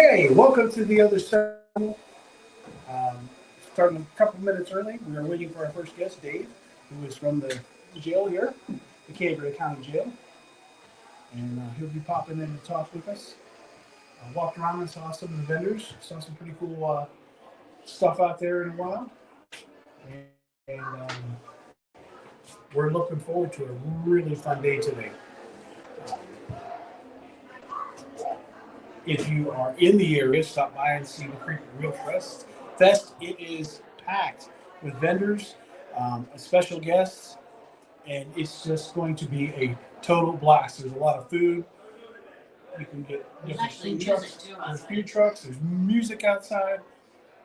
Okay, welcome to the other side. Um, Starting a couple minutes early. We are waiting for our first guest, Dave, who is from the jail here, the Cambria County Jail, and he'll be popping in to talk with us. I walked around and saw some of the vendors, saw some pretty cool stuff out there in the wild, and we're looking forward to a really fun day today. If you are in the area, stop by and see the Creek Real Fest. It is packed with vendors, special guests, and it's just going to be a total blast. There's a lot of food. You can get different food trucks. There's food trucks. There's music outside.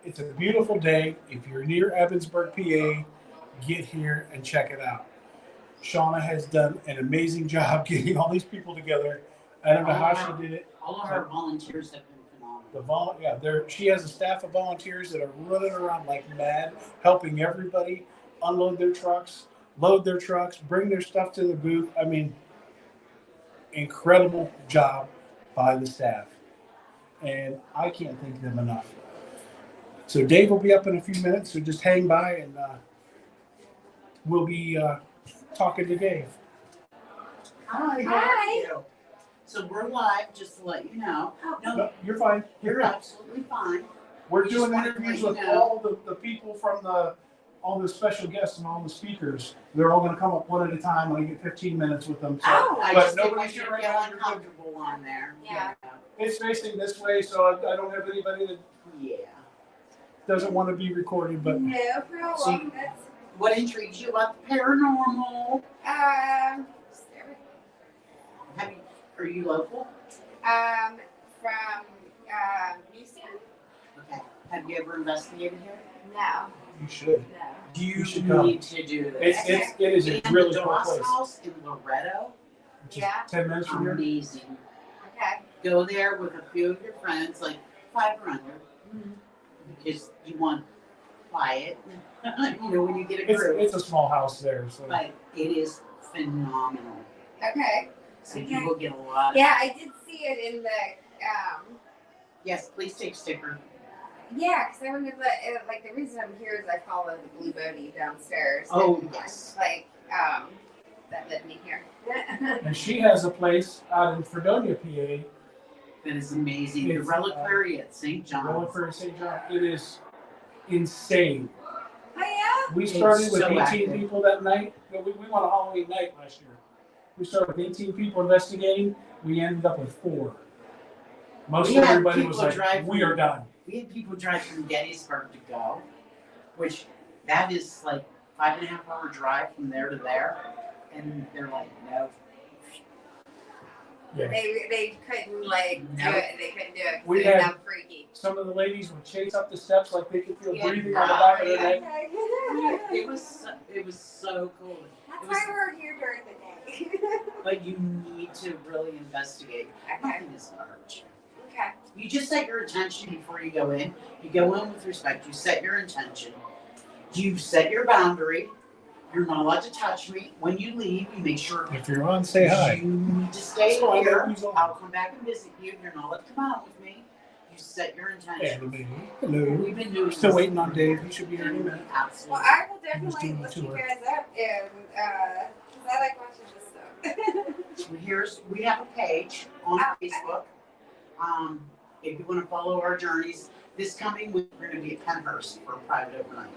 It's a beautiful day. If you're near Evansburg, PA, get here and check it out. Shauna has done an amazing job getting all these people together. I don't know how she did it. All of our volunteers have been She has a staff of volunteers that are running around like mad, helping everybody unload their trucks, load their trucks, bring their stuff to the booth. I mean, incredible job by the staff, and I can't thank them enough. So Dave will be up in a few minutes, so just hang by and we'll be talking to Dave. Hi. Hi. So we're live, just to let you know. No, you're fine. You're absolutely fine. We're We doing just wanted to interviews let with you know. all the people from all the special guests and all the speakers. They're all going to come up one at a time. I get 15 minutes with them. So, I but just didn't nobody want you should to right feel now. uncomfortable on there. Yeah. It's facing this way, so I don't have anybody that Yeah. doesn't want to be recorded. But No problem. See- What intrigues you about the paranormal? Are you local? From Houston? Okay. Have you ever investigated here? No, you should. no. You should come. need to do this. It is a And really the cool Doss place. House in Loretto, Which is Yeah. 10 minutes from here. amazing. Okay. Go there with a few of your friends, like 5 or under, Mm-hmm. because you want quiet. You know, when you get a It's group. a small house there, so But it is phenomenal. Okay. So Okay. you will get a lot of. Yeah, I did see it in the, Yes, please take sticker. yeah, because I remember like the reason I'm here is I follow the Blue Bodie downstairs. Oh, and yes. Like, that led me here. and she has a place out in Fredonia, PA. That is amazing. The It's, reliquary at St. John's. Reliquary St. John. It is insane. Oh, yeah? We started with so 18 active. people that night. We went on a Halloween night last year. We started with 18 people investigating. We ended up with 4. Most We had everybody people was like, drive "We from- are done." We had people drive from Gettysburg to go, which that is like 5.5 hour drive from there to there. And they're like, no. Yeah. They couldn't like do No. it. They couldn't do it We because they were had- that freaky. Some of the ladies would chase up the steps like they could feel Yeah. breathing on the back of their neck. It was so cool. That's It was- why we're here during the day. But you need to really investigate. Okay. Nothing is gonna hurt you. Okay. You just set your intention before you go in. You go in with respect. You set your intention. You set your boundary. You're not allowed to touch me. When you leave, you make sure If you're on, say hi. you need to stay That's fine, here. nobody's on. I'll come back and visit you. You're not allowed to come out with me. You set your intention. Hello. We've been doing Still this. waiting on Dave. He should be here any minute. Well, Absolutely. I will Just definitely doing the look you tour. guys up and because I like watching this stuff. We have a page on Oh, Facebook. If you want to follow our journeys, this coming week we're going to be at Penhurst for a private overnight.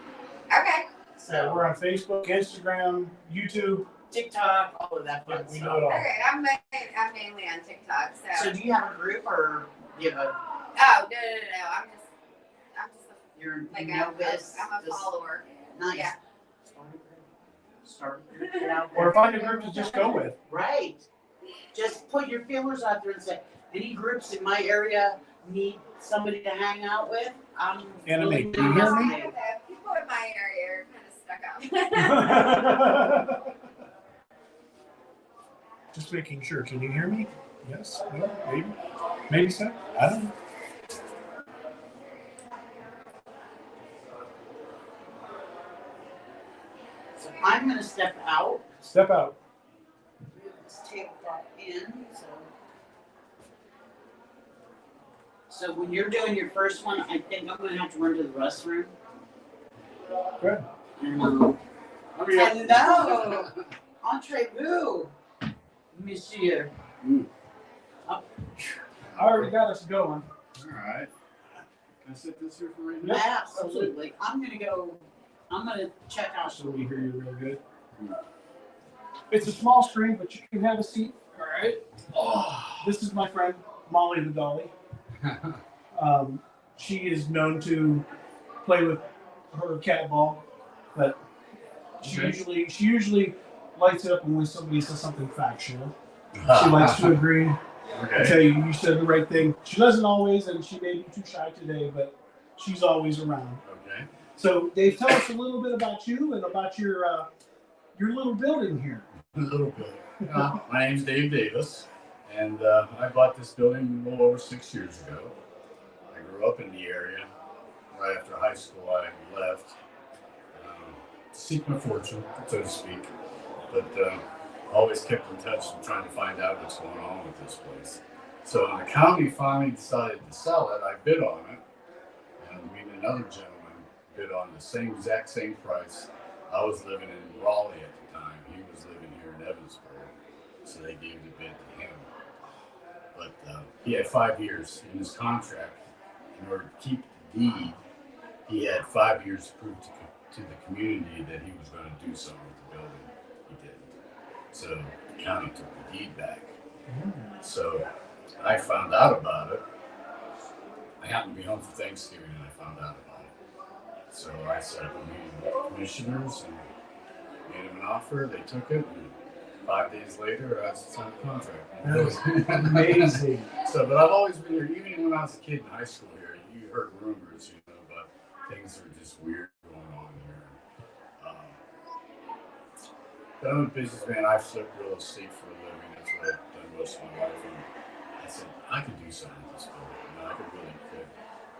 Okay. So So we're on Facebook, Instagram, YouTube. TikTok, all of that fun We stuff. know it all. Okay. I'm mainly on TikTok, so. So do you have a group or do you have a Oh no. I'm just you're like you know this? I'm a this- follower. Nice. Yeah. Start a group. Get out there. Or find a group to just go with. Right. Just put your feelers out there and say, any groups in my area need somebody to hang out with? I'm Anime, willing can you to hear me? investigate. People in my area are kind of stuck up. Just making sure. Can you hear me? Yes? No? Maybe? Maybe so? I don't know. So I'm going to step out. Step out. This tabletop in. So So when you're doing your first one, I think I'm gonna have to run to the restroom. Good. And, I mean, hello, entrez-vous, monsieur. I already got us going. All right. Can I set this here for right now? Yep, Absolutely. I'm gonna check out. So we hear you real good. It's a small screen, but you can have a seat. All right. Oh, this is my friend Molly the Dolly. She is known to play with her cat ball, but she usually lights it up when somebody says something factual. She likes to agree. I Okay. tell you, you said the right thing. She doesn't always, and she may be too shy today, but she's always around. Okay. So, Dave, tell us a little bit about you and about your little building here. A little bit. My name's Dave Davis, and I bought this building a little over 6 years ago. I grew up in the area. Right after high school, I left to seek my fortune, so to speak. But always kept in touch and trying to find out what's going on with this place. So when the county finally decided to sell it, I bid on it, and me and another gentleman bid on the exact same price. I was living in Raleigh at the time. He was living here in Evansburg, so they gave the bid to him. But he had 5 years in his contract. In order to keep the deed, he had 5 years to prove to the community that he was going to do something with the building. He didn't. So the county took the deed back. So I found out about it. I happened to be home for Thanksgiving and I found out about it. So I set up a meeting with the commissioners and made them an offer. They took it, and 5 days later I signed a contract. That is amazing. So, but I've always been here, even when I was a kid in high school here, you heard rumors, but things are just weird going on here. I'm a businessman. I've flipped real estate for a living. That's what I've done most of my life. And I said, I could do something with this building. I really could.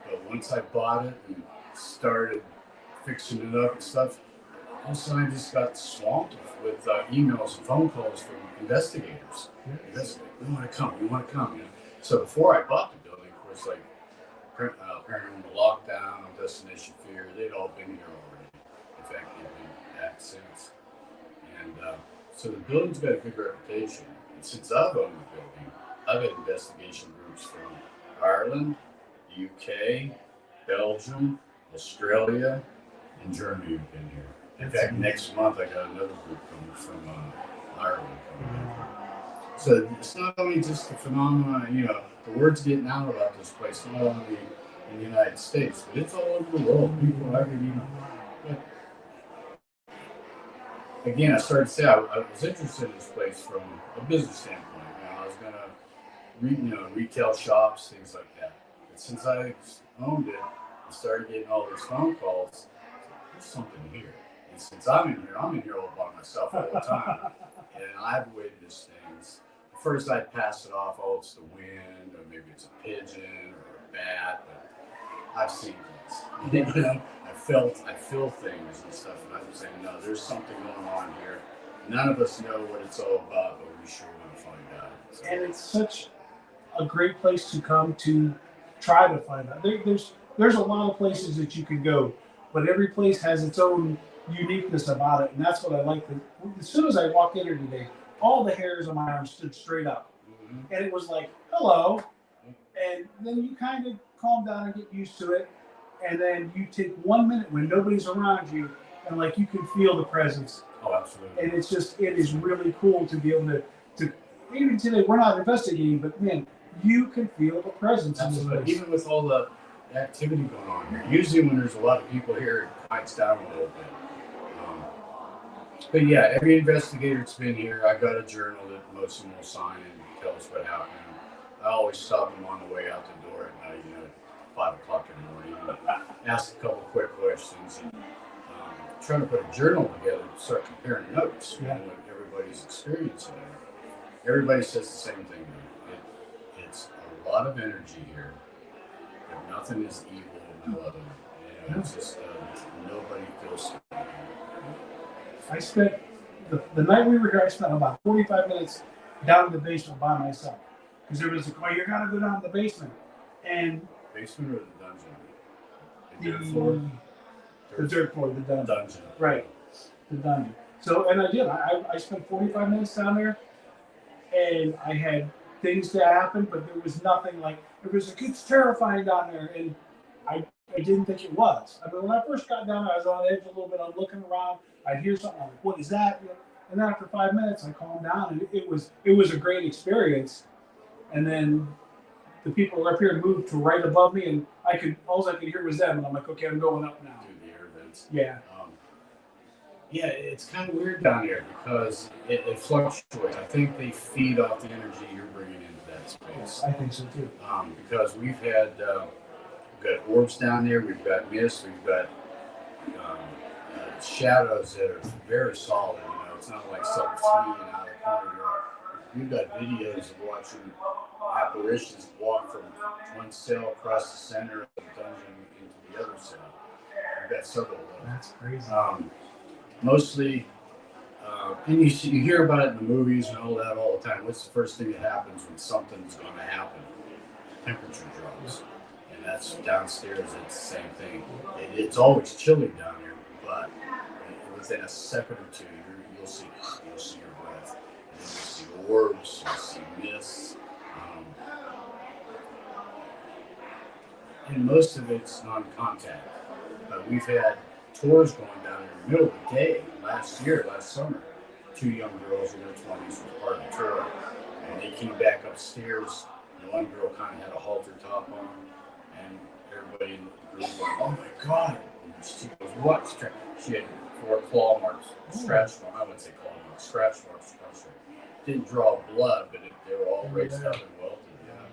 But once I bought it and started fixing it up and stuff, all of a sudden I just got swamped with emails and phone calls from investigators. We want to come. So before I bought the building, of course, like Paranormal Lockdown, Destination Fear, they'd all been here already. In fact, they've been back since. And so the building's got a good reputation. And since I've owned the building, I've had investigation groups from Ireland, the UK, Belgium, Australia, and Germany have been here. In fact, next month I got another group coming from Ireland coming in. So it's not only just the phenomenon, the word's getting out about this place, not only in the United States, but it's all over the world. People but again, I started to say I was interested in this place from a business standpoint. I was gonna retail shops, things like that. But since I owned it and started getting all these phone calls, there's something here. And since I'm in here all by myself all the time. And I've witnessed things. First, I'd pass it off, oh, it's the wind, or maybe it's a pigeon or a bat. But I've seen things. I feel things and stuff, and I'm saying, no, there's something going on here. None of us know what it's all about, but we sure want to find out. So. And it's such a great place to come to try to find out. There's a lot of places that you can go, but every place has its own uniqueness about it, and that's what I like. As soon as I walked in here today, all the hairs on my arm stood straight up, and it was like, hello, and then you kind of calm down and get used to it. And then you take 1 minute when nobody's around you, and like you can feel the presence. Oh, absolutely. And it is really cool to be able to even today we're not investigating, but man, you can feel the presence in this Absolutely. place. Even with all the activity going on here. Usually when there's a lot of people here, it quiets down a little bit. But yeah, every investigator that's been here, I got a journal that most of them will sign and tell us what happened. I always stop them on the way out the door at night, 5 o'clock in the morning, and ask a couple quick questions and try to put a journal together and start comparing notes, what everybody's experiencing. Everybody says the same thing. It's a lot of energy here, but nothing is evil and no other. It's just nobody feels safe. I spent the night we were here. I spent about 45 minutes down in the basement by myself because there was you gotta go down to the basement. And Basement or the dungeon? The dirt floor? the dirt floor, the dungeon. Dungeon. Right, the dungeon. So, and I did. I spent 45 minutes down there, and I had things to happen, but there was nothing like it was. It's terrifying down there, and I didn't think it was. I mean, when I first got down there, I was on edge a little bit. I'm looking around. I'd hear something. I'm like, what is that? And then after 5 minutes, I calmed down, and it was a great experience. And then the people up here moved to right above me, and all I could hear was them, and I'm like, okay, I'm going up now. Do the air vents. Yeah. Yeah, it's kind of weird down here because it fluctuates. I think they feed off the energy you're bringing into that space. I think so too. Because we've got orbs down there, we've got mist, we've got shadows that are very solid. You know, it's not like something fleeing out of the corner. We've got videos of watching apparitions walk from one cell across the center of the dungeon into the other cell. We've got several of those. That's crazy. Mostly, and you hear about it in the movies and all that all the time. What's the first thing that happens when something's going to happen? Temperature drops, and that's downstairs. It's the same thing. It's always chilly down here, but within a second or two, you'll see your breath, and then you'll see orbs, you'll see mists, and most of it's non-contact. But we've had tours going down in the middle of the day last summer. 2 young girls in their 20s were part of the tour, and they came back upstairs. And one girl kind of had a halter top on, and everybody in the group went, "Oh my God!" And she goes, "What?" She had 4 claw marks, scratch marks. I wouldn't say claw marks, scratch marks across her. Didn't draw blood, but they were all raised up and welded. Yeah.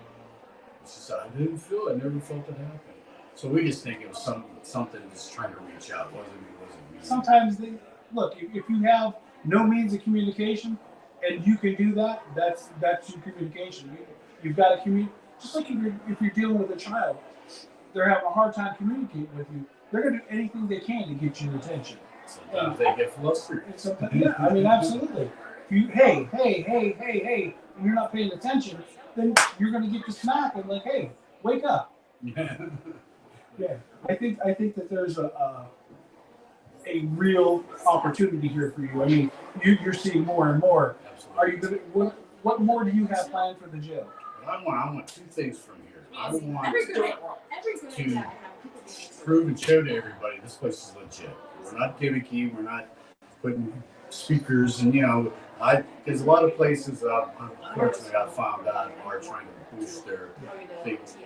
And she said, "I didn't feel it. I never felt it happen." So we just think it was something just trying to reach out. It wasn't me. Sometimes if you have no means of communication and you can do that, that's your communication. You've got to communicate. Just like if you're dealing with a child, they're having a hard time communicating with you. They're going to do anything they can to get your attention. Sometimes they get flustered. Yeah, I mean, absolutely. If you hey, and you're not paying attention, then you're going to get the smack and like, hey, wake up. Yeah, I think that there's a real opportunity here for you. I mean, you're seeing more and more. Absolutely. Are you gonna? What more do you have planned for the jail? I want 2 things from here. I want Every good to idea. prove and show to everybody this place is legit. We're not gimmicky. We're not putting speakers and because a lot of places unfortunately I found out are trying to boost their things.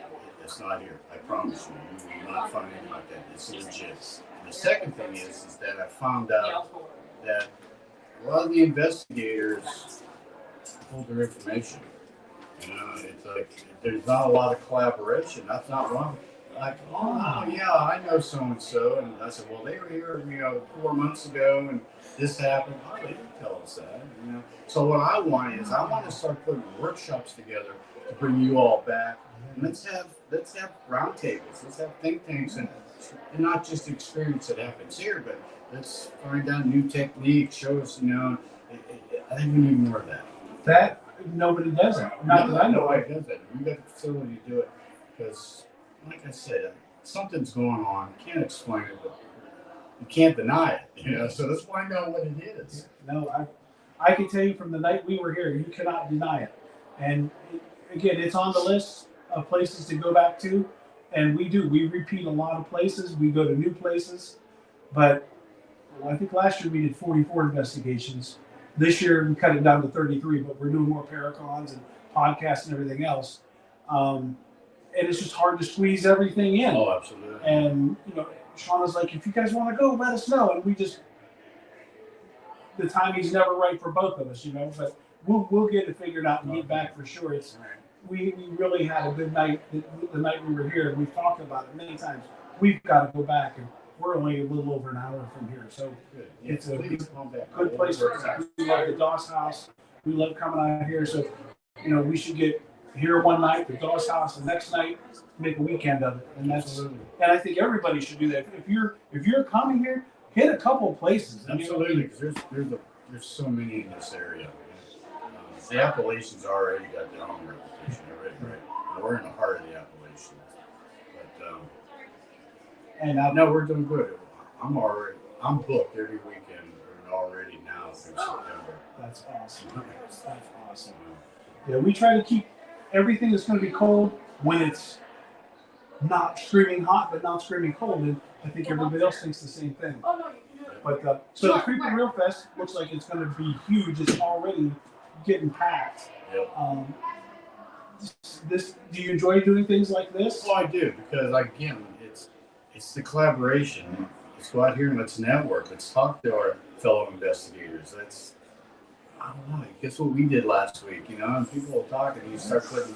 It's not here. I promise you. You will not find anything like that. It's legit. And the second thing is that I found out that a lot of the investigators hold their information. It's like there's not a lot of collaboration. That's not wrong. Like, oh yeah, I know so and so, and I said, well, they were here, 4 months ago, and this happened. Oh, they didn't tell us that, So what I want to start putting workshops together to bring you all back, and let's have roundtables, let's have think tanks, and not just experience that happens here, but let's find out new techniques, show us, I think we need more of that. That nobody does it. Not that I know. Nobody does that. We've got the facility to do it because, like I said, something's going on. Can't explain it, but you can't deny it. So let's find out what it is. No, I can tell you from the night we were here, you cannot deny it. And again, it's on the list of places to go back to, and we repeat a lot of places. We go to new places, but I think last year we did 44 investigations. This year we cut it down to 33, but we're doing more Paracons and podcasts and everything else. And it's just hard to squeeze everything in. Oh, absolutely. And Shauna's like, if you guys want to go, let us know. And the timing's never right for both of us, but we'll get it figured out and get back for sure. We really had a good night the night we were here. We've talked about it many times. We've got to go back, and we're only a little over an hour from here. So it's a good place for us. We love the Doss House. We love coming out here. So, we should get here one night, the Doss House the next night, make a weekend of it. And I think everybody should do that. If you're coming here, hit a couple of places. Absolutely, because there's so many in this area. The Appalachians already got their own reputation already, right? We're in the heart of the Appalachians. And No, we're doing good. I'm booked every weekend already now through September. that's awesome. That's awesome. Yeah, we try to keep everything that's going to be cold when it's not screaming hot, but not screaming cold. And I think everybody else thinks the same thing. But so the Creepy Real Fest looks like it's going to be huge. It's already getting packed. Yep. Do you enjoy doing things like this? Well, I do, because again, it's the collaboration. Let's go out here and let's network. Let's talk to our fellow investigators. I don't know. Guess what we did last week? And people will talk, and you start putting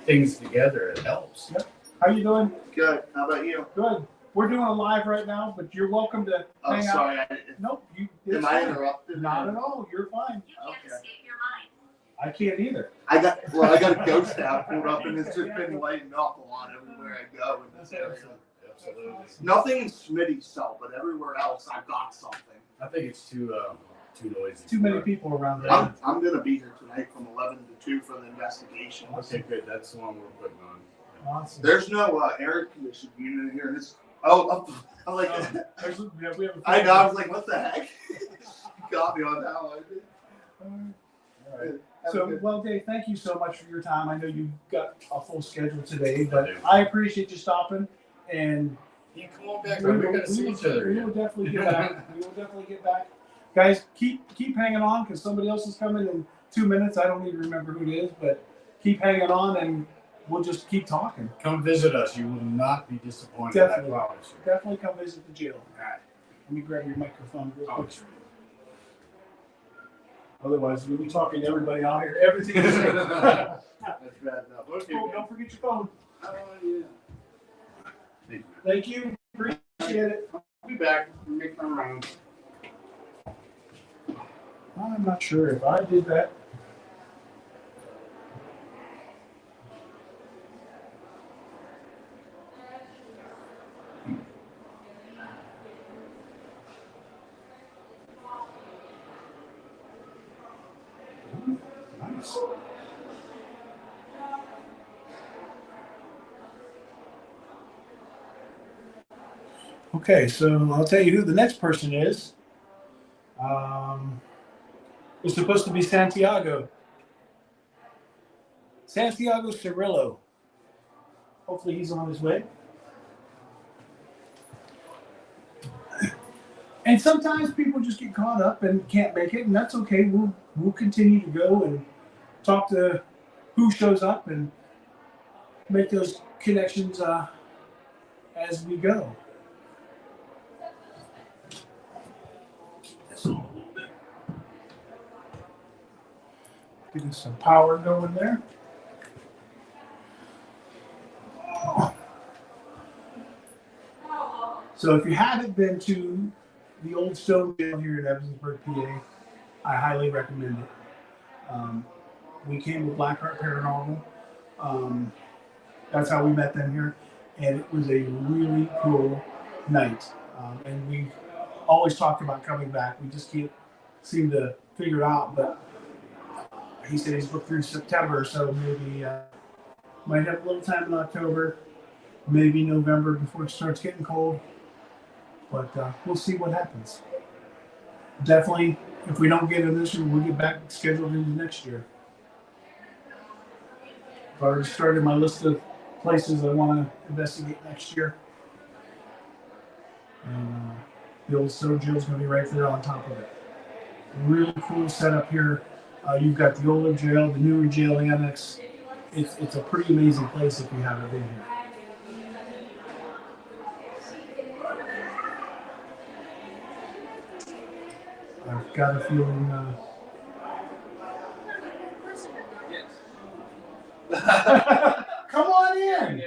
things together. It helps. Yep. How you doing? Good. How about you? Good. We're doing a live right now, but you're welcome to Oh, hang out. sorry. Nope. Am I interrupted? Not at all. You're fine. Okay. I can't either. I got a ghost app pulled up, and it's just been lighting up a lot everywhere I go in this area. Absolutely. Nothing in Smitty's cell, but everywhere else I've got something. I think it's too noisy. Too many people around there. I'm gonna be here tonight from 11 to 2 for the investigation. Okay, good. That's the one we're putting on. Awesome. There's no air conditioning unit here. I'm like, We have I know. I was like, what the heck? You got me on that one. All right. So, well, Dave, thank you so much for your time. I know you got a full schedule today, but I appreciate you stopping. And You come on back. We're gonna see each other. We will definitely get back. We will definitely get back. Guys, keep hanging on because somebody else is coming in 2 minutes. I don't even remember who it is, but keep hanging on and we'll just keep talking. Come visit us. You will not be disappointed. Definitely. I promise you. Definitely come visit the jail. All right. Let me grab your microphone real quick. Otherwise, we'll be talking to everybody out here. Everything is That's bad enough. Okay. Oh, don't forget your phone. Oh, yeah. Thank you. Appreciate it. I'll be back. We'll make my rounds. I'm not sure if I did that. Nice. Okay, so I'll tell you who the next person is. It's supposed to be Santiago. Santiago Cirillo. Hopefully he's on his way. And sometimes people just get caught up and can't make it, and that's okay. We'll continue to go and talk to who shows up and make those connections as we go. Getting some power going there. So if you haven't been to the old Stone Jail here in Evansburg, PA, I highly recommend it. We came with Blackheart Paranormal. That's how we met them here. And it was a really cool night. And we've always talked about coming back. We just can't seem to figure it out. But he said he's booked through September, so maybe might have a little time in October, maybe November before it starts getting cold. But we'll see what happens. Definitely, if we don't get it this year, we'll get back scheduled into next year. I've already started my list of places I want to investigate next year. And the old Stone Jail is going to be right there on top of it. Really cool setup here. You've got the older jail, the newer jail annex. It's a pretty amazing place if you haven't been here. I've got a feeling. Come on in.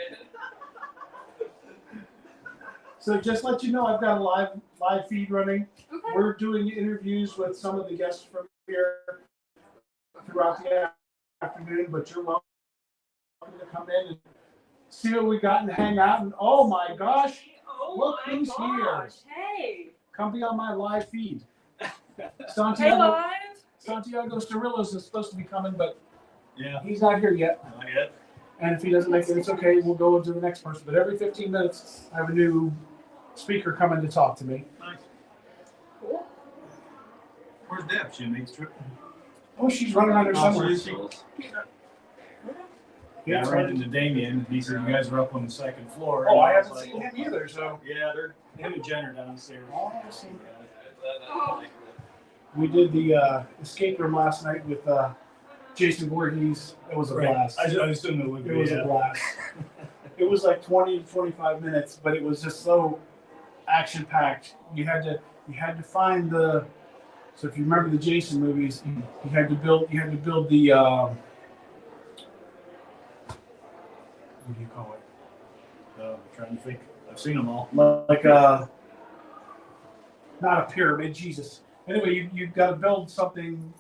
So just let you know, I've got a live feed running. Okay. We're doing interviews with some of the guests from here throughout the afternoon, but you're welcome to come in and see what we got and hang out. And oh my gosh, look who's here. Hey. Come be on my live feed. Hey, Santiago live. Cirillos is supposed to be coming, but Yeah. he's not here yet. Not yet. And if he doesn't make it, it's okay. We'll go into the next person. But every 15 minutes, I have a new speaker coming to talk to me. Nice. Cool. Where's Deb? She makes trip. Oh, she's running around there somewhere. Yeah, I ran into Damien. He said you guys are up on the second floor. Oh, I And was haven't like, seen him either, so. Yeah, they're him and Jen are downstairs. Oh, I see. We did the escape room last night with Jason Voorhees. It was a blast. I assume it would be. It was a blast. It was like 20 to 25 minutes, but it was just so action packed. You had to find the. So if you remember the Jason movies, you had to build the. What do you call it? I'm trying to think. I've seen them all. Like not a pyramid, Jesus. Anyway, you got to build something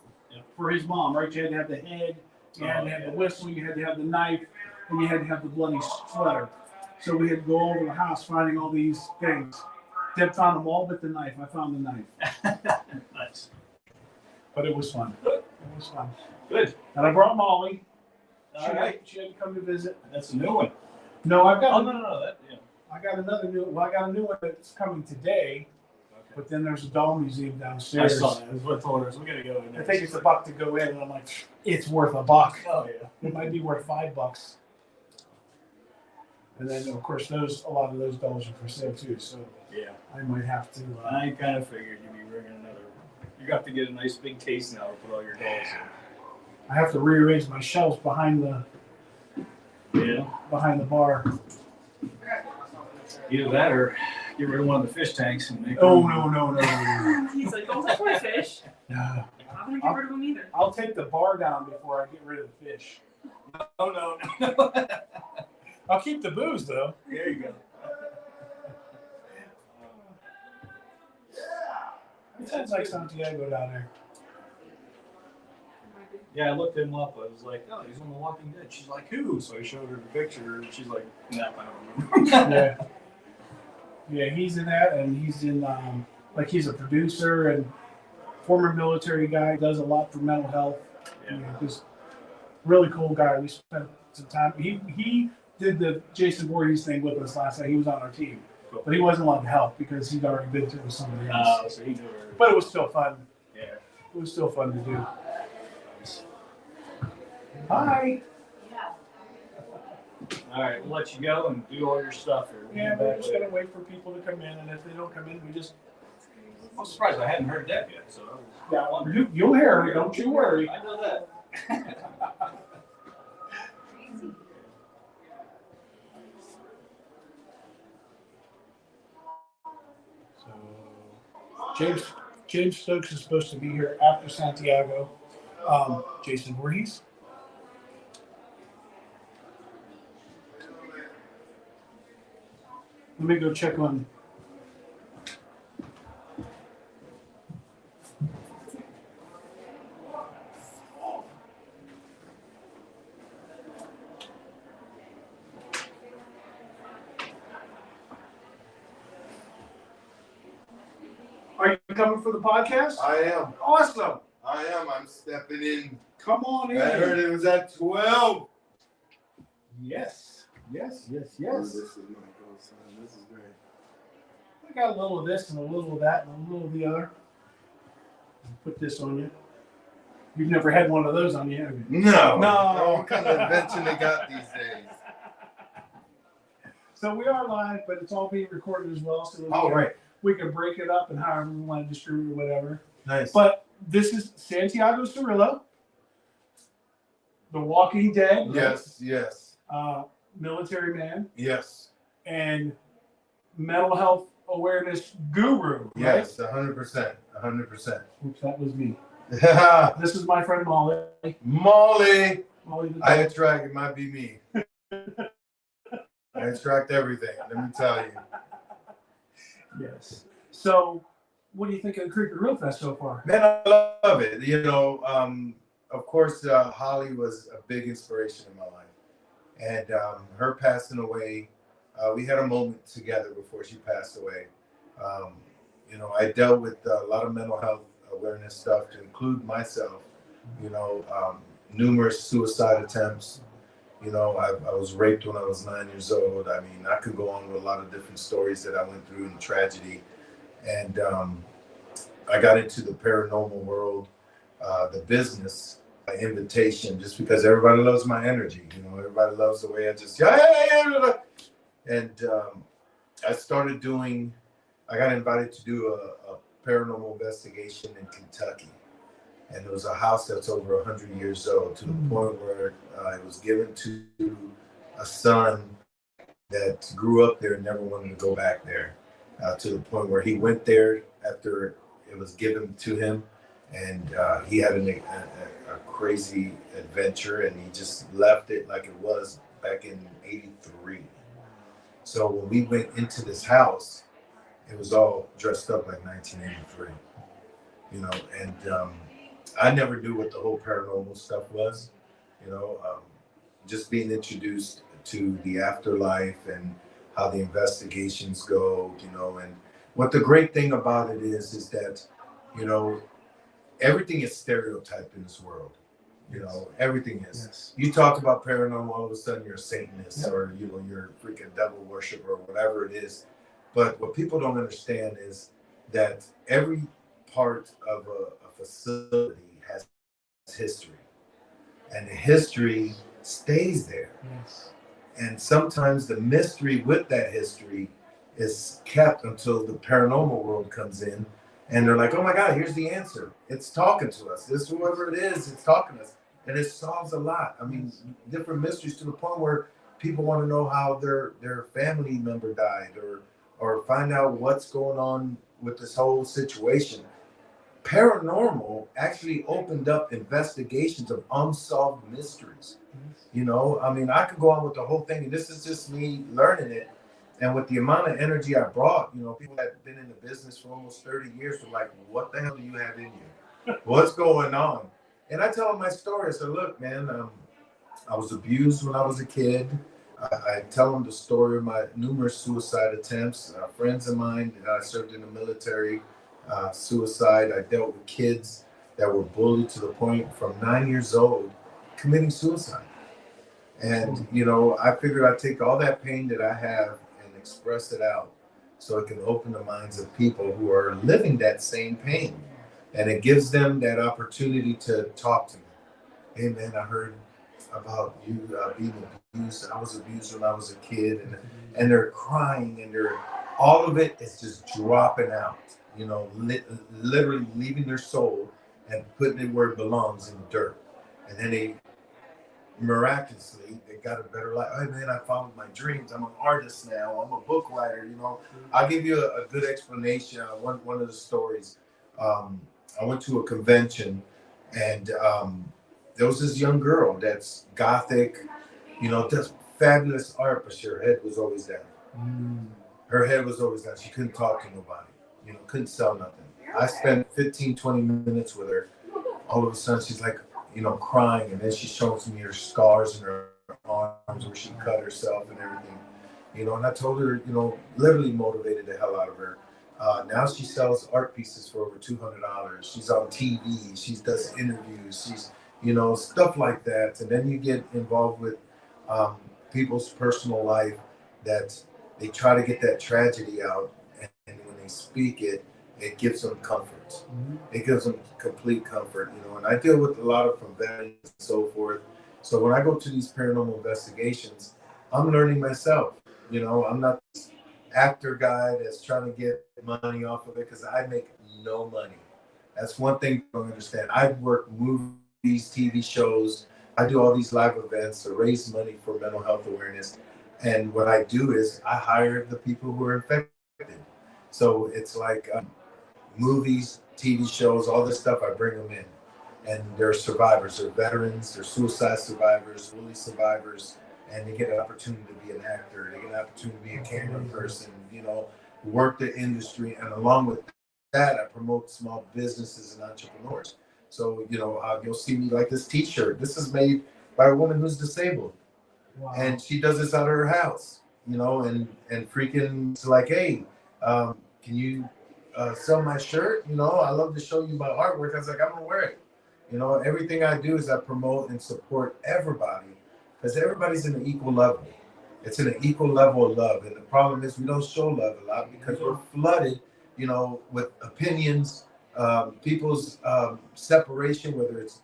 for his mom, right? You had to have the head, you had to have the whistle, you had to have the knife, and you had to have the bloody sweater. So we had to go over the house finding all these things. Deb found them all but the knife. I found the knife. Nice. But it was fun. It was fun. Good. And I brought Molly. All right. She had to come to visit. That's a new one. No, I've Oh, got no. That, yeah. I got another new. Well, I got a new one that's coming today. Okay. But then there's a doll museum I downstairs. saw that. That's what I told her. So we got to go in I there. think it's $1 to go in, and I'm like, it's worth $1. Oh, yeah. It might be worth $5. And then, of course, a lot of those dolls are for sale too. So Yeah. I might have to. I kind of figured you'd be bringing another. You got to get a nice big case now to put all your dolls I have to rearrange my shelves behind the in. Yeah. bar. Either that or get rid of one of the fish tanks and make Oh them- no. He's like, don't touch my fish. No. I'm not gonna get rid of him either. I'll take the bar down before I get rid of the fish. Oh, no. I'll keep the booze though. There you go. It sounds like Santiago down there. Yeah, I looked him up. I was like, oh, he's on The Walking Dead. She's like, who? So I showed her the picture, and she's like, no, I don't remember. Yeah, he's in that, and he's in like he's a producer and former military guy. Does a lot for mental health. Yeah. Just really cool guy. We spent some time. He did the Jason Voorhees thing with us last night. He was on our team, Cool. but he wasn't allowed to help because he'd already been through with somebody else. Oh, so he knew her. But it was still fun. Yeah. It was still fun to do. Hi. All right, we'll let you go and do all your stuff here. We'll Yeah, be we're back just later. gonna wait for people to come in, and if they don't come in, we just I'm surprised I hadn't heard Deb yet. So I was wondering. you'll hear her. Don't you worry. I know that. So James Stokes is supposed to be here after Santiago. Jason Voorhees. Let me go check on. Are you coming for the podcast? I am. Awesome. I am. I'm stepping in. Come on in. I heard it was at 12. Yes. Yes. Oh, this is my goal sign. This is great. I got a little of this and a little of that and a little of the other. Put this on you. You've never had one of those on you, have you? No. No. What kind of invention they got these days? So we are live, but it's all being recorded as well. So Oh, right. we can break it up and however we want to distribute or whatever. Nice. But this is Santiago Cirillo, The Walking Dead. Yes, yes, Military man yes, and mental health awareness guru. Right? yes, 100%, 100%. Oops, that was me. This is my friend Molly. Molly, Molly the I dog. attract, it might be me. I attract everything, let me tell you. Yes. So, what do you think of the Creeper Real Fest so far? Man, I love it. You know, of course, Holly was a big inspiration in my life. And her passing away, we had a moment together before she passed away. You know, I dealt with a lot of mental health awareness stuff to include myself, you know, numerous suicide attempts, You know, I was raped when I was 9 years old. I mean, I could go on with a lot of different stories that I went through in tragedy. And I got into the paranormal world, the business by invitation, just because everybody loves my energy. You know, everybody loves the way I just, yeah. And I started doing, I got invited to do a paranormal investigation in Kentucky. And it was a house that's over 100 years old, to the point where it was given to a son that grew up there and never wanted to go back there, to the point where he went there after it was given to him, and he had a crazy adventure, and he just left it like it was back in '83. So when we went into this house, it was all dressed up like 1983, you know, and I never knew what the whole paranormal stuff was, you know, just being introduced to the afterlife and how the investigations go, you know. And what the great thing about it is that, you know, everything is stereotyped in this world. You know, everything is. Yes. You talk about paranormal, all of a sudden you're a Satanist, or, you know, you're a freaking devil worshiper or whatever it is. But what people don't understand is that every part of a facility has history, and the history stays there. Yes. And sometimes the mystery with that history is kept until the paranormal world comes in, and they're like, oh my God, here's the answer. It's talking to us. This, whoever it is, it's talking to us. And it solves a lot. I mean, different mysteries, to the point where people want to know how their family member died, or find out what's going on with this whole situation. Paranormal actually opened up investigations of unsolved mysteries. You know, I mean, I could go on with the whole thing, and this is just me learning it. And with the amount of energy I brought, you know, people that have been in the business for almost 30 years were like, what the hell do you have in you? What's going on? And I tell them my story. I said, look, man, I was abused when I was a kid. I tell them the story of my numerous suicide attempts. Friends of mine, I served in the military, suicide. I dealt with kids that were bullied to the point from 9 years old committing suicide. And, you know, I figured I'd take all that pain that I have and express it out, so it can open the minds of people who are living that same pain. And it gives them that opportunity to talk to me. Hey, man, I heard about you being abused. I was abused when I was a kid. And they're crying, and all of it is just dropping out, you know, literally leaving their soul and putting it where it belongs, in the dirt. And then they miraculously, they got a better life. Hey man, I followed my dreams. I'm an artist now. I'm a book writer. You know, I'll give you a good explanation. One of the stories. I went to a convention, and there was this young girl that's gothic, you know, does fabulous art, but her head was always down. Her head was always down. She couldn't talk to nobody. You know, couldn't sell nothing. I spent 15, 20 minutes with her. All of a sudden, she's like, you know, crying, and then she shows me her scars in her arms where she cut herself and everything, you know. And I told her, you know, literally motivated the hell out of her. Now she sells art pieces for over $200. She's on TV. She does interviews. She's, you know, stuff like that. And then you get involved with people's personal life, that they try to get that tragedy out, and when they speak it, it gives them comfort. It gives them complete comfort, you know. And I deal with a lot of from veterans and so forth. So when I go to these paranormal investigations, I'm learning myself. You know, I'm not this actor guy that's trying to get money off of it, because I make no money. That's one thing you don't understand. I work movies, TV shows. I do all these live events to raise money for mental health awareness. And what I do is I hire the people who are infected. So it's like movies, TV shows, all this stuff, I bring them in. And they're survivors, they're veterans, they're suicide survivors, bully survivors, and they get an opportunity to be an actor, they get an opportunity to be a camera person, you know, work the industry. And along with that, I promote small businesses and entrepreneurs. So, you know, you'll see me like this t-shirt. This is made by a woman who's disabled. Wow. And she does this out of her house, you know, and freaking, it's like, hey, can you sell my shirt? You know, I love to show you my artwork. I was like, I'm gonna wear it. You know, everything I do is I promote and support everybody, because everybody's in an equal level. It's in an equal level of love. And the problem is we don't show love a lot because we're flooded, you know, with opinions, people's separation, whether it's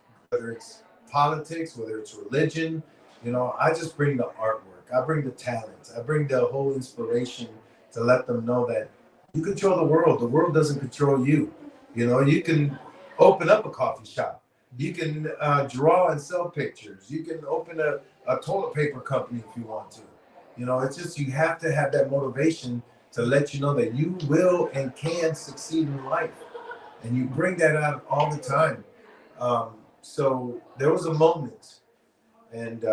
politics, whether it's religion. You know, I just bring the artwork, I bring the talents, I bring the whole inspiration to let them know that you control the world doesn't control you. You know, you can open up a coffee shop, you can draw and sell pictures, you can open a toilet paper company if you want to. You know, it's just you have to have that motivation to let you know that you will and can succeed in life. And you bring that out all the time. So there was a moment, and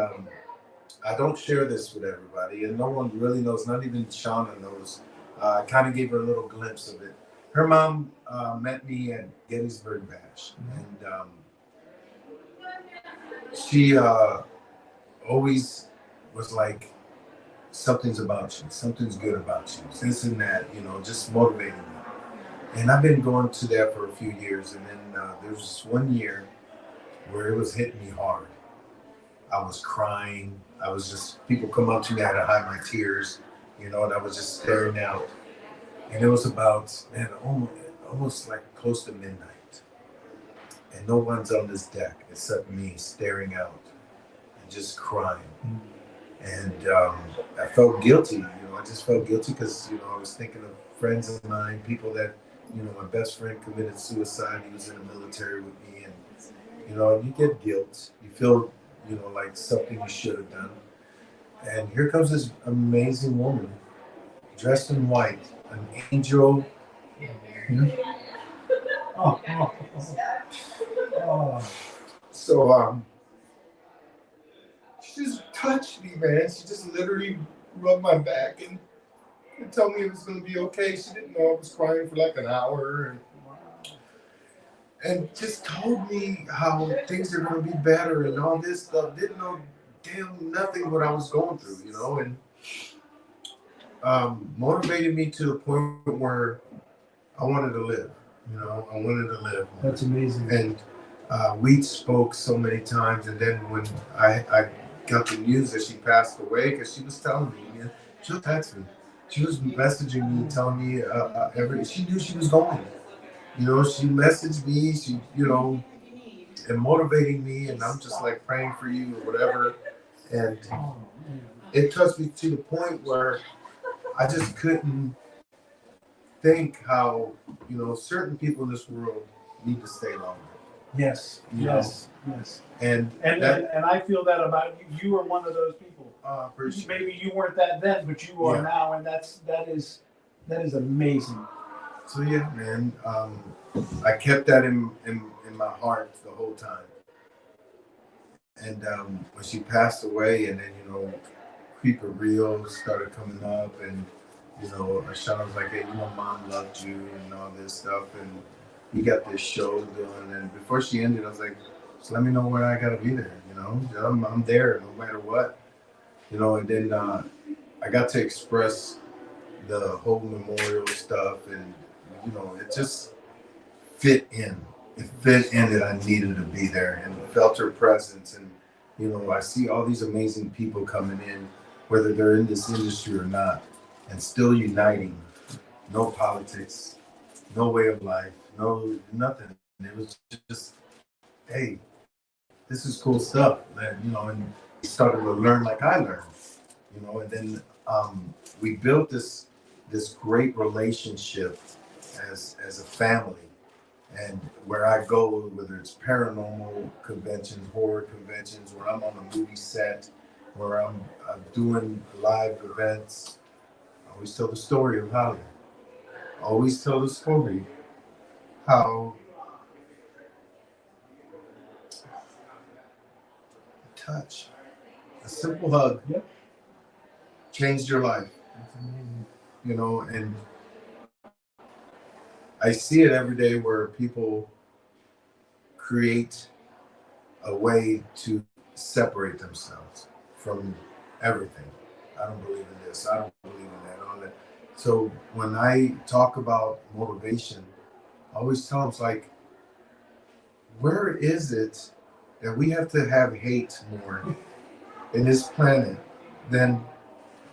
I don't share this with everybody, and no one really knows, not even Shauna knows. I kind of gave her a little glimpse of it. Her mom met me at Gettysburg Bash, and she always was like, something's about you, something's good about you, this and that, you know, just motivating me. And I've been going to that for a few years, and then there was this one year where it was hitting me hard. I was crying. I was just, people come up to me, I had to hide my tears, you know, and I was just staring out. And it was about, man, almost like close to midnight. And no one's on this deck except me staring out and just crying. And I felt guilty, you know, I just felt guilty because, you know, I was thinking of friends of mine, people that, you know, my best friend committed suicide. He was in the military with me. And, you know, you get guilt. You feel, you know, like something you should have done. And here comes this amazing woman dressed in white, an angel. So she just touched me, man. She just literally rubbed my back and told me it was going to be okay. She didn't know I was crying for like an hour, and just told me how things are going to be better and all this stuff. Didn't know damn nothing what I was going through, you know, and motivated me to the point where I wanted to live. You know, I wanted to live. That's amazing. And we spoke so many times, and then when I got the news that she passed away, because she was telling me, you know, she'll text me. She was messaging me, telling me she knew she was going. You know, she messaged me, she, you know, and motivating me, and I'm just like praying for you or whatever. And it touched me to the point where I just couldn't think how, you know, certain people in this world need to stay longer. Yes, yes, yes. And I feel that about you. You are one of those people. Maybe you weren't that then, but you are now, and that is amazing. So yeah, man, I kept that in my heart the whole time. And when she passed away, and then, you know, Creeper Reels started coming up, and, you know, Ashana was like, hey, you know, Mom loved you and all this stuff, and you got this show doing. And before she ended, I was like, just let me know when I gotta be there, you know, I'm there no matter what, you know. And then I got to express the whole memorial stuff, and, you know, it just fit in. It fit in that I needed to be there, and felt her presence. And, you know, I see all these amazing people coming in, whether they're in this industry or not, and still uniting. No politics, no way of life, no nothing. It was just, hey, this is cool stuff. That, you know, and we started to learn like I learned, you know. And then we built this great relationship as a family. And where I go, whether it's paranormal conventions, horror conventions, where I'm on a movie set, where I'm doing live events, I always tell the story of Holly. I always tell the story how a touch, a simple hug, changed your life. You know, and I see it every day where people create a way to separate themselves from everything. I don't believe in this. I don't believe in that. All that. So when I talk about motivation, I always tell them, it's like, where is it that we have to have hate more in this planet, then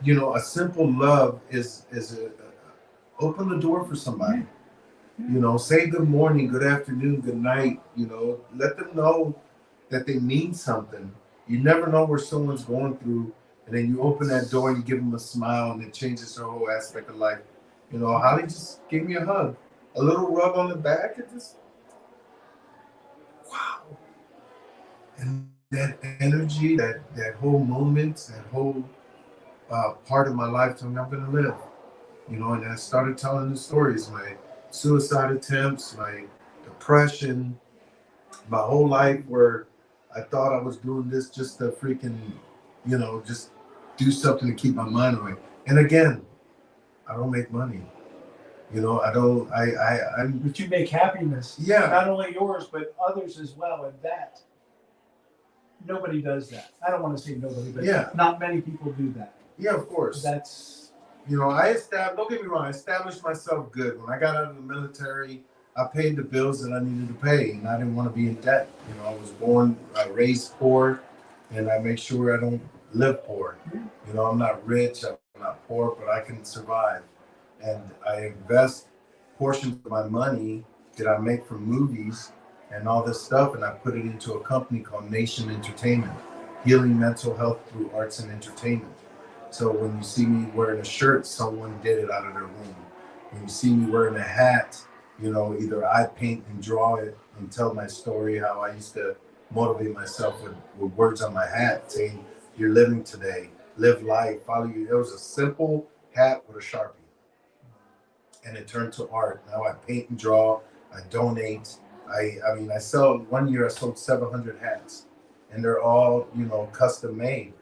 a simple love is open the door for somebody. Say good morning, good afternoon, good night. Let them know that they mean something. You never know where someone's going through, and then you open that door and you give them a smile, and it changes their whole aspect of life. Holly just gave me a hug, a little rub on the back, and just wow. And that energy, that whole moment, that whole part of my lifetime I'm gonna live. And I started telling the stories, my suicide attempts, my depression, my whole life where I thought I was doing this just to freaking, just do something to keep my mind away. And again, I don't make money. I'm But you make happiness. Yeah. Not only yours, but others as well. And that, nobody does that. I don't want to say nobody, but Yeah. not many people do that. Yeah, of course. That's, Don't get me wrong, I established myself good. When I got out of the military, I paid the bills that I needed to pay, and I didn't want to be in debt. I was raised poor, and I make sure I don't live poor. I'm not rich, I'm not poor, but I can survive. And I invest portions of my money that I make from movies and all this stuff, and I put it into a company called Nation Entertainment, healing mental health through arts and entertainment. So when you see me wearing a shirt, someone did it out of their room. When you see me wearing a hat, either I paint and draw it and tell my story, how I used to motivate myself with words on my hat saying, "You're living today, live life, follow you." It was a simple hat with a Sharpie. And it turned to art. Now I paint and draw, I donate. I sell, one year I sold 700 hats, and they're all, custom made.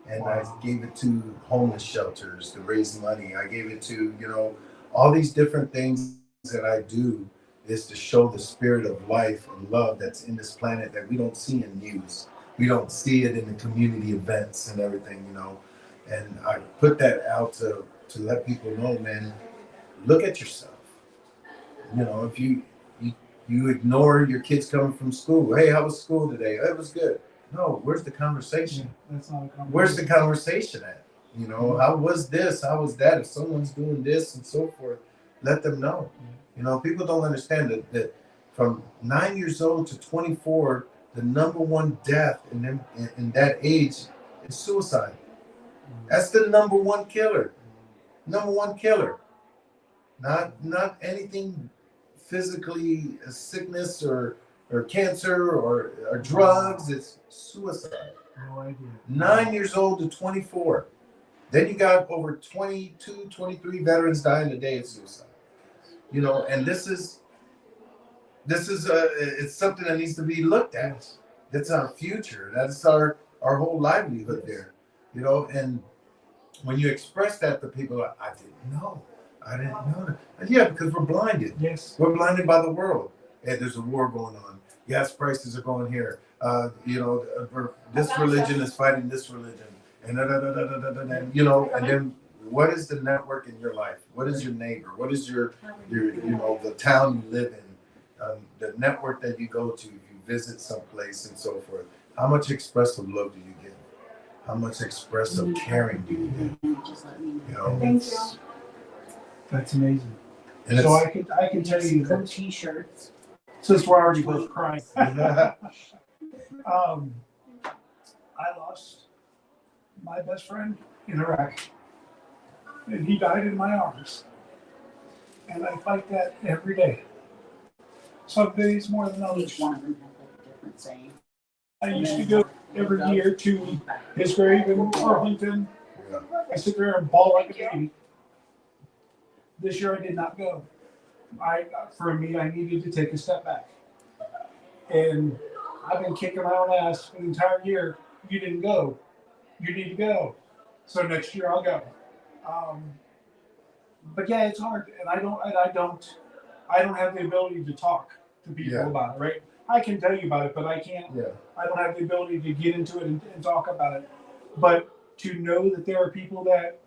And wow. I gave it to homeless shelters to raise money. I gave it to, all these different things that I do is to show the spirit of life and love that's in this planet that we don't see in news. We don't see it in the community events and everything, And I put that out to let people know, man, look at yourself. If you ignore your kids coming from school, hey, how was school today? It was good. No, where's the conversation? that's not a conversation. Where's the conversation at? How was this? How was that? If someone's doing this and so forth, let them know. People don't understand that from 9 years old to 24, the number one death in that age is suicide. That's the number one killer. Number one killer. Not anything physically, a sickness or cancer or drugs. It's suicide. No idea. 9 years old to 24. Then you got over 22, 23 veterans dying a day of suicide. And this is it's something that needs to be looked at. Yes. That's our future. That's our whole livelihood there. And when you express that to people, I didn't know that. And yeah, because we're blinded. Yes. We're blinded by the world. Hey, there's a war going on. Gas prices are going here. This religion is fighting this religion. And and then what is the network in your life? What is your neighbor? What is your the town you live in? The network that you go to, if you visit someplace and so forth. How much expressive love do you get? How much expressive caring do you get? Just let me Thank you. That's amazing. And So I can tell you some that t-shirts. since we're already both crying, I lost my best friend in Iraq, and he died in my arms. And I fight that every day. Some days more than others. Each one of them have a different saying. I used to go every year to his grave in Arlington. Yeah. I sit there and bawl like a baby. This year I did not go. For me, I needed to take a step back. And I've been kicking my own ass for the entire year. You didn't go. You need to go. So next year I'll go. But yeah, it's hard, and I don't have the ability to talk to people about it, right? I can tell you about it, but I can't. Yeah. I don't have the ability to get into it and talk about it. But to know that there are people that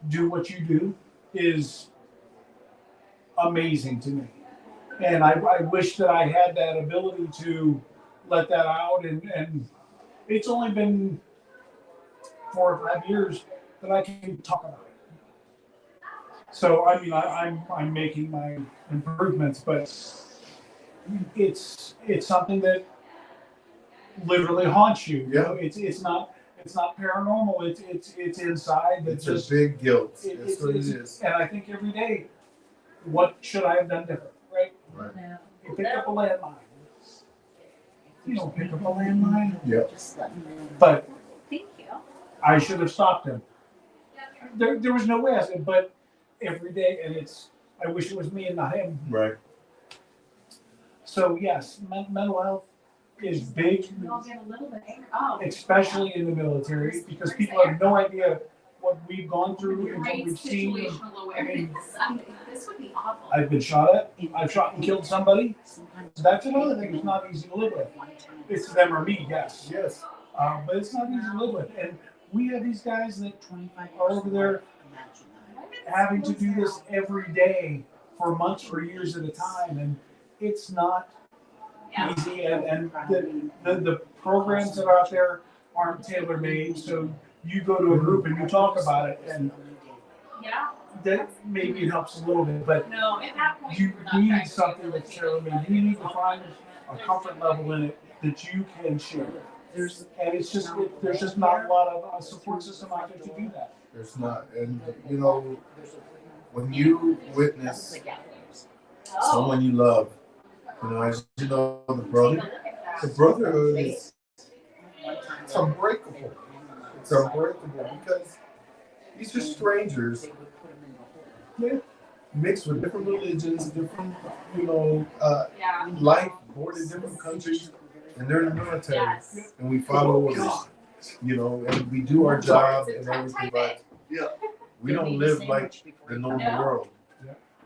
do what you do is amazing to me. And I wish that I had that ability to let that out. And it's only been 4 or 5 years that I can talk about it. So I mean, I'm making my improvements, but it's something that literally haunts you. You know, it's not paranormal. It's inside. It's a big guilt. It- That's it's- what it it's- is. And I think every day, what should I have done different? Right? Right. You pick up a landmine. You don't pick up a landmine. Yep. But Thank you. I should have stopped him. There was no way I said, but every day, and I wish it was me and not him. Right. So yes, mental health is big, We all get a little bit angry. Oh. especially in the military, because people have no idea what we've gone through and what Great we've seen. situational awareness. This would be awful. I've been shot at. I've shot and killed somebody. That's another thing that's not easy to live with. It's them or me, yes. Yes. But it's not easy to live with. And we have these guys that are over there having to do this every day for months or years at a time. And it's not Yeah. easy. And the programs that are out there aren't tailor made. So you go to a group and you talk about it, and Yeah. that maybe it helps a little bit. But No, at that point. you we're not trying need to something do that's this. tailor made. You need to find a comfort level in it that you can share. And it's just, there's just not a lot of support system out there to do that. There's not. And, you know, when you witness Oh. someone you love, you know, as you know, the brotherhood is it's unbreakable. It's unbreakable because these are strangers mixed with different religions, different, you know, Yeah. life, born in different countries, and they're in the military, Yes. and we follow orders, you know, and we do our job and everything, but we don't live like the normal world,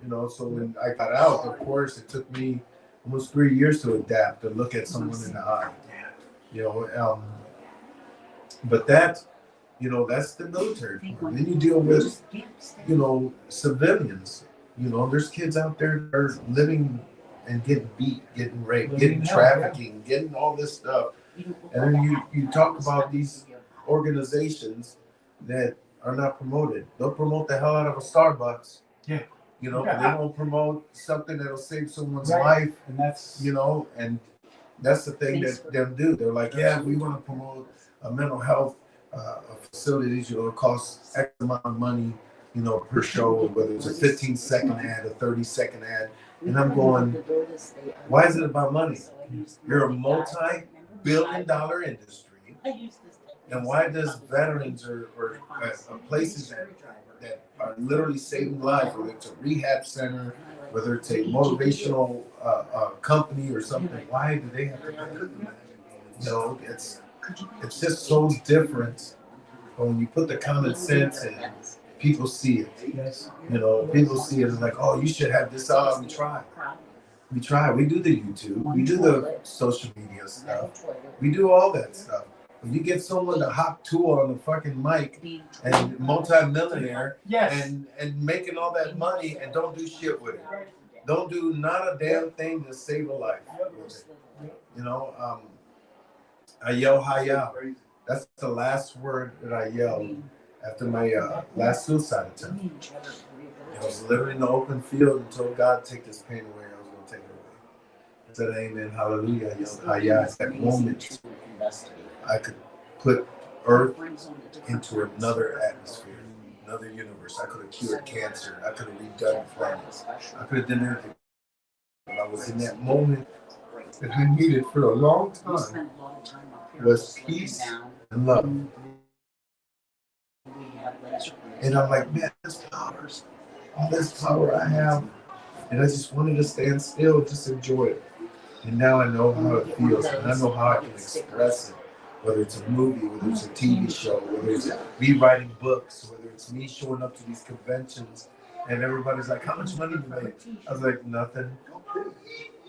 you know. So when I got out, of course, it took me almost 3 years to adapt and look at someone in the eye, you know. But that, you know, that's the military part. Then you deal with, you know, civilians. You know, there's kids out there that are living and getting beat, getting raped, Living getting in hell, trafficking, getting all this stuff. And then you talk about these organizations that are not promoted. They'll promote the hell out of a Starbucks. Yeah. You know, but they won't promote something that'll save someone's Right. life, And that's, you know, and that's the thing that them do. They're like, yeah, we want to promote a mental health facilities, you know, it costs X amount of money, you know, per show, whether it's a 15-second ad, a 30-second ad. And I'm going, why is it about money? You're a multi-billion-dollar industry. And why does veterans or places that are literally saving lives, whether it's a rehab center, whether it's a motivational company or something, why do they have to pay? You know, it's just so different. But when you put the common sense in, people see it. yes. You know, people see it as like, oh, you should have this on. We try. We try. We do the YouTube. We do the social media stuff. We do all that stuff. When you get someone to hop tour on the fucking mic and multi-millionaire Yes. and making all that money and don't do shit with it. Don't do not a damn thing to save a life with it. You know, I yell "Hi-ya." That's the last word that I yelled after my last suicide attempt. I was living in the open field and told God, take this pain away. I was going to take it away. I said, amen, hallelujah. I yelled "Hi-ya." At that moment, I could put Earth into another atmosphere, another universe. I could have cured cancer. I could have redone planets. I could have done everything. But I was in that moment that I needed for a long time was peace and love. And I'm like, man, this power, all this power I have. And I just wanted to stand still, just enjoy it. And now I know how it feels, and I know how I can express it. Whether it's a movie, whether it's a TV show, whether it's me writing books, whether it's me showing up to these conventions, and everybody's like, how much money do you make? I was like, nothing.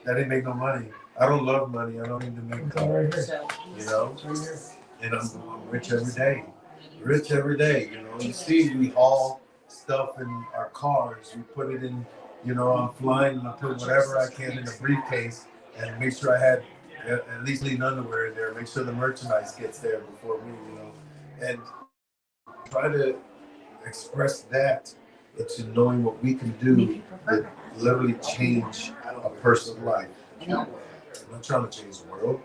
That didn't make no money. I don't love money. I don't need to make It's all right here. you know? It's right here. And I'm rich every day. Rich every day, you know. You see, we haul stuff in our cars. We put it in, you know, I'm flying and I put whatever I can in a briefcase and make sure I had at least clean underwear in there. Make sure the merchandise gets there before me, you know. And try to express that into knowing what we can do that literally change a person's life. I'm not trying to change the world.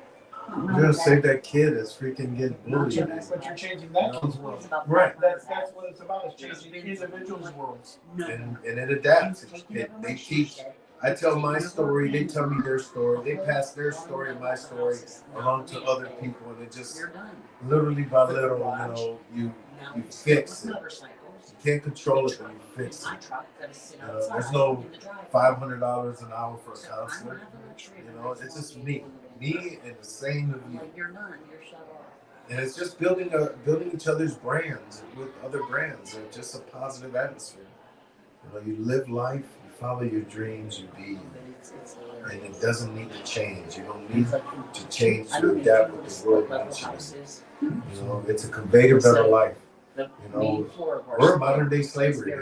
I'm gonna save that kid that's freaking getting bullied. But you're changing that kid's world. Right. That's what it's about, is changing individuals' worlds. And it adapts. They teach. I tell my story, they tell me their story, they pass their story and my story along to other people, and it just literally by little, you fix it. You can't control it, but you fix it. There's no $500 an hour for a counselor. It's just me and the same of you. And it's just building each other's brands with other brands, and just a positive atmosphere. You live life, you follow your dreams, you be, and it doesn't need to change. You don't need to change to adapt what the world wants you to. It's a convey to better life. We're modern day slavery.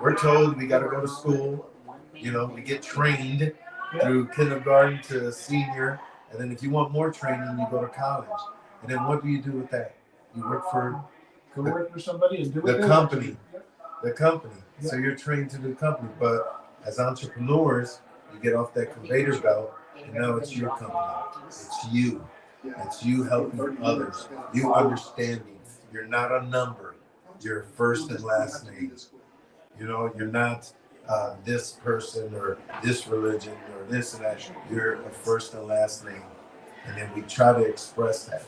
We're told we got to go to school. We get trained through kindergarten to senior, and then if you want more training, you go to college. And then what do you do with that? You work for somebody and do the company. The company. So you're trained to do company. But as entrepreneurs, you get off that conveyor belt, and now it's your company. It's you. It's you helping others. You understanding. You're not a number. You're first and last name. You're not this person or this religion or this and that. You're a first and last name. And then we try to express that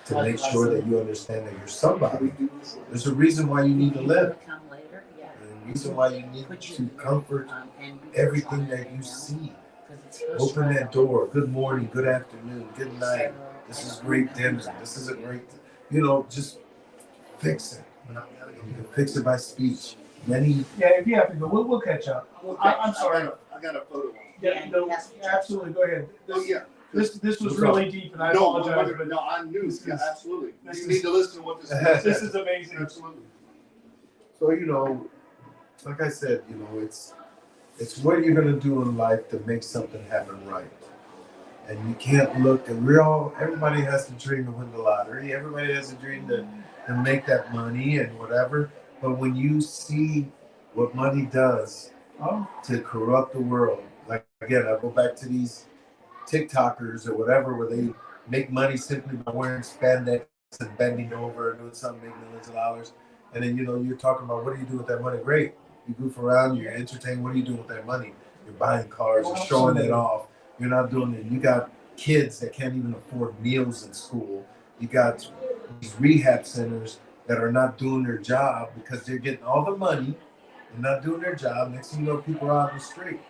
to make sure that you understand that you're somebody. There's a reason why you need to live. And a reason why you need to comfort everything that you see. Open that door. Good morning, good afternoon, good night. This is great dinner. This is a great, just fix it. You can fix it by speech. If you have to go, we'll catch up. I'm sorry. I got a photo. Yeah, no, absolutely. Go ahead. Yeah. This was really deep, and I apologize. But no, I knew. Yeah, absolutely. this You is- need to listen to what this is. this is amazing. Absolutely. So, like I said, it's what you're gonna do in life to make something happen right. And you can't look, and everybody has to dream to win the lottery. Everybody has a dream to make that money and whatever. But when you see what money does to corrupt the world, like again, I go back to these TikTokers or whatever, where they make money simply by wearing spandex and bending over and doing something, make millions of dollars. And then, you're talking about, what do you do with that money? Great. You goof around, you're entertained. What are you doing with that money? You're buying cars, you're showing it off. You're not doing it. You got kids that can't even afford meals in school. You got these rehab centers that are not doing their job because they're getting all the money and not doing their job. Next thing you know, people are out on the street.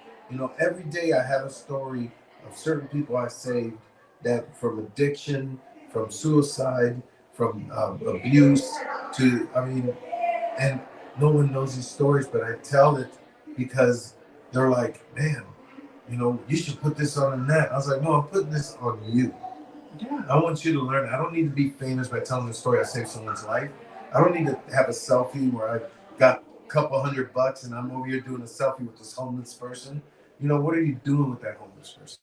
Every day I have a story of certain people I saved that from addiction, from suicide, from abuse and no one knows these stories, but I tell it because they're like, man, you should put this on the net. I was like, no, I'm putting this on you. Yeah. I want you to learn. I don't need to be famous by telling the story I saved someone's life. I don't need to have a selfie where I got a couple $100 and I'm over here doing a selfie with this homeless person. What are you doing with that homeless person?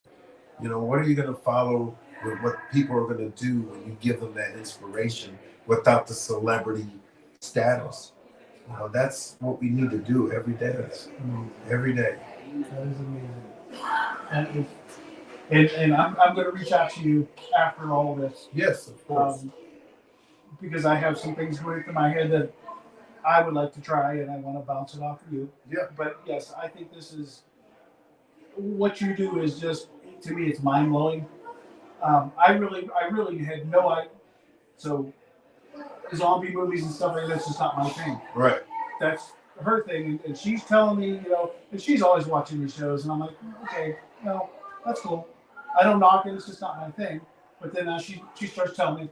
What are you going to follow with what people are going to do when you give them that inspiration without the celebrity status? That's what we need to do every day. Every day. That is amazing. And I'm going to reach out to you after all this. Yes, of course. Because I have some things going through my head that I would like to try, and I want to bounce it off of you. Yeah. But yes, I think this is what you do is just, to me, it's mind blowing. I really had no idea. So zombie movies and stuff like that's just not my thing. Right. That's her thing, and she's telling me, and she's always watching these shows, and I'm like, okay, that's cool. I don't knock it; it's just not my thing. But then now she starts telling me,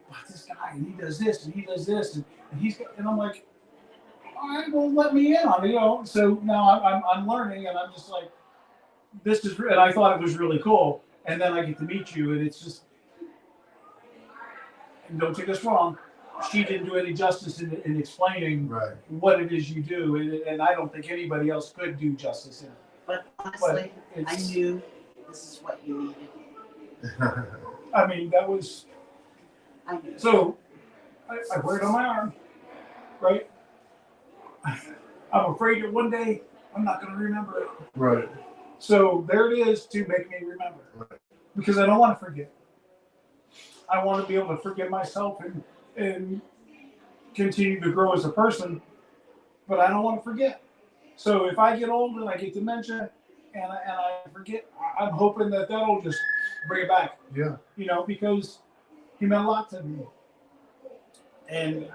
"Watch this guy, and he does this, and he does this, and and I'm like, all right, well, let me in on it, So now I'm learning, and I'm just like, this is, and I thought it was really cool, and then I get to meet you, and it's just, and don't take us wrong, she didn't do any justice in explaining what it is you do, and I don't think anybody else could do justice in it. But honestly, But I knew this is what you needed. I mean, that was I knew. so. I wear it on my arm, right? I'm afraid that one day I'm not going to remember it. Right. So there it is to make me remember, because I don't want to forget. I want to be able to forgive myself and continue to grow as a person, but I don't want to forget. So if I get old and I get dementia and I forget, I'm hoping that that'll just bring it back. Yeah. You know, because he meant a lot to me. And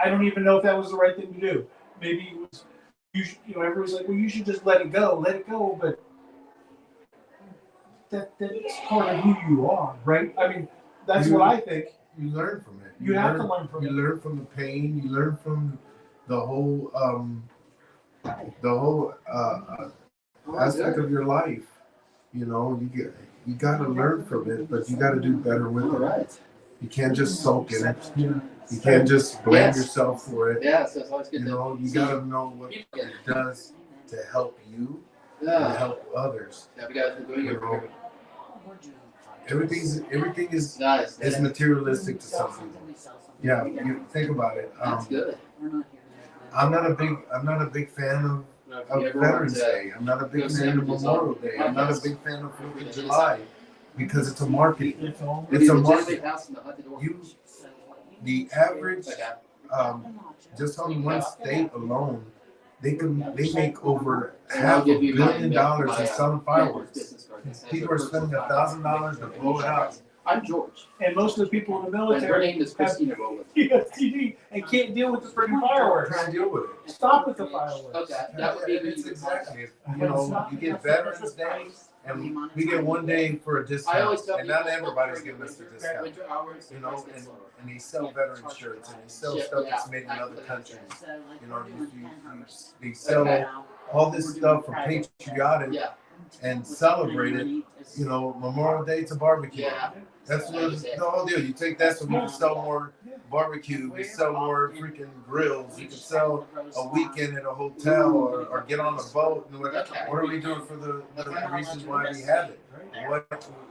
I don't even know if that was the right thing to do. Maybe it was, you know, everyone's like, well, you should just let it go, but that's part of who you are, right? I mean, that's what I think. You learn from it. You have to learn from You it. learn from the pain. You learn from the whole aspect of your life. You know, you got to learn from it, but you got to do better with it. You can't just sulk in it. You can't just blame yourself for it. Yeah, so it's always good You to know, you got to know what it does to help you and Yeah, help others. yeah, we got to doing it. Everything is Nice. materialistic to some people. Yeah, you think about it. That's good. I'm not a big fan of Veterans Day. I'm not a big fan of Memorial Day. I'm not a big fan of 4th of July because it's a marketing. It's a market. The average, just on one state alone, they make over $500 million in selling fireworks. People are spending $1,000 to blow it out. I'm George. And most of the people in the And her military name is Christina Rowland. PSTD and can't deal with the freaking fireworks. Try to deal with it. Stop with the fireworks. Okay, that would be It's exactly. You know, you get Veterans Day, and we get one day for a I always discount, tell and people not everybody's giving us a discount. winter hours. You know, and they sell veteran shirts, and they sell stuff that's made in other countries. You know, they sell all this stuff for patriotic Yeah, and celebrate it. You know, Memorial Day to barbecue. yeah. That's what the whole deal. You take that so we can sell more barbecue, we sell more freaking grills, you can sell a weekend at a hotel or get on a boat. And what are we doing for the reasons why we have it?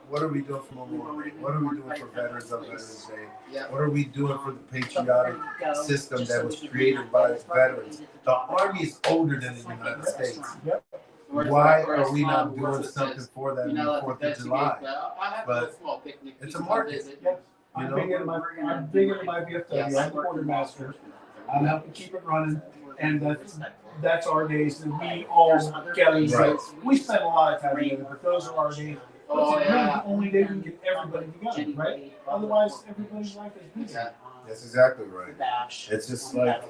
What are we doing for Memorial Day? What are we doing for Veterans on Veterans Day? Yeah. What are we doing for the patriotic system that was created by veterans? The Army is older than the United States. Why are we not doing something for that on the 4th of July? But it's a market. I'm big into my VFW. I'm the quartermaster. I'm helping keep it running, and that's our days that we all gather. Right. We spend a lot of time together, but those are our days. Oh, It's yeah. the only day we get everybody together, right? Otherwise, everybody's life is busy. Yeah. That's exactly right. It's just like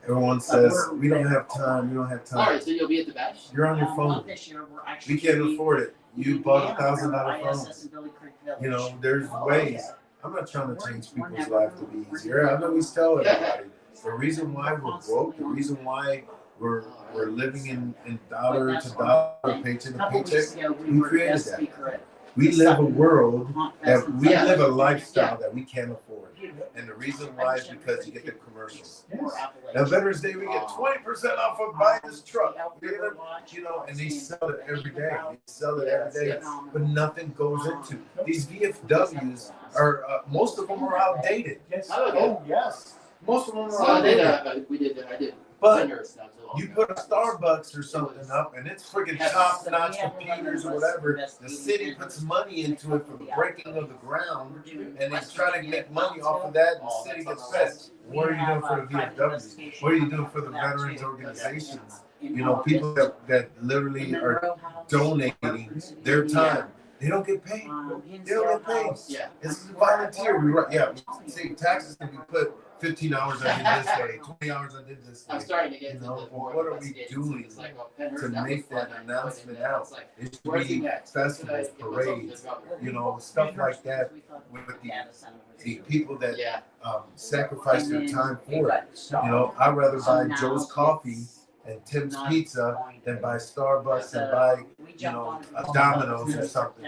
everyone says, we don't have time. We don't have All right, time. so you'll be at the bash? You're on your phone. We can't afford it. You bought $1,000 phone. You know, there's ways. I'm not trying to change people's life to be easier. I know we tell everybody. The reason why we're broke, the reason why we're living in dollar to dollar, paycheck to paycheck, we created that. We live a world that we live a lifestyle that we can't afford. And the reason why is because you get the commercials. Now, Veterans Day, we get 20% off of buying this truck. You know, and they sell it every day. They sell it every day, but nothing goes into these VFWs. Are most of them are outdated. Yes. Oh, yes. Most of them So are I did, outdated. I did. But 10 years now, so- you put a Starbucks or something up, and it's freaking top-notch computers or whatever. The city puts money into it for the breaking of the ground, and they try to make money off of that, and the city gets fed. What are you doing for the VFW? What are you doing for the veterans organizations? You know, people that literally are donating their time. They don't get paid. They don't get paid. Yeah. It's volunteer. We say taxes can be put 15 hours I did this day, 20 hours I did this I'm day. starting to get You into know, the more what are we investigative. doing It's like, well, Penrose, to that make was that fun. announcement It's out? like, It should where's he be next? festivals, parades, you know, stuff like that with the people that Yeah. sacrifice their time for it. You know, I'd rather buy Joe's Coffee and Tim's Pizza than buy Starbucks and buy, you know, a Domino's or something.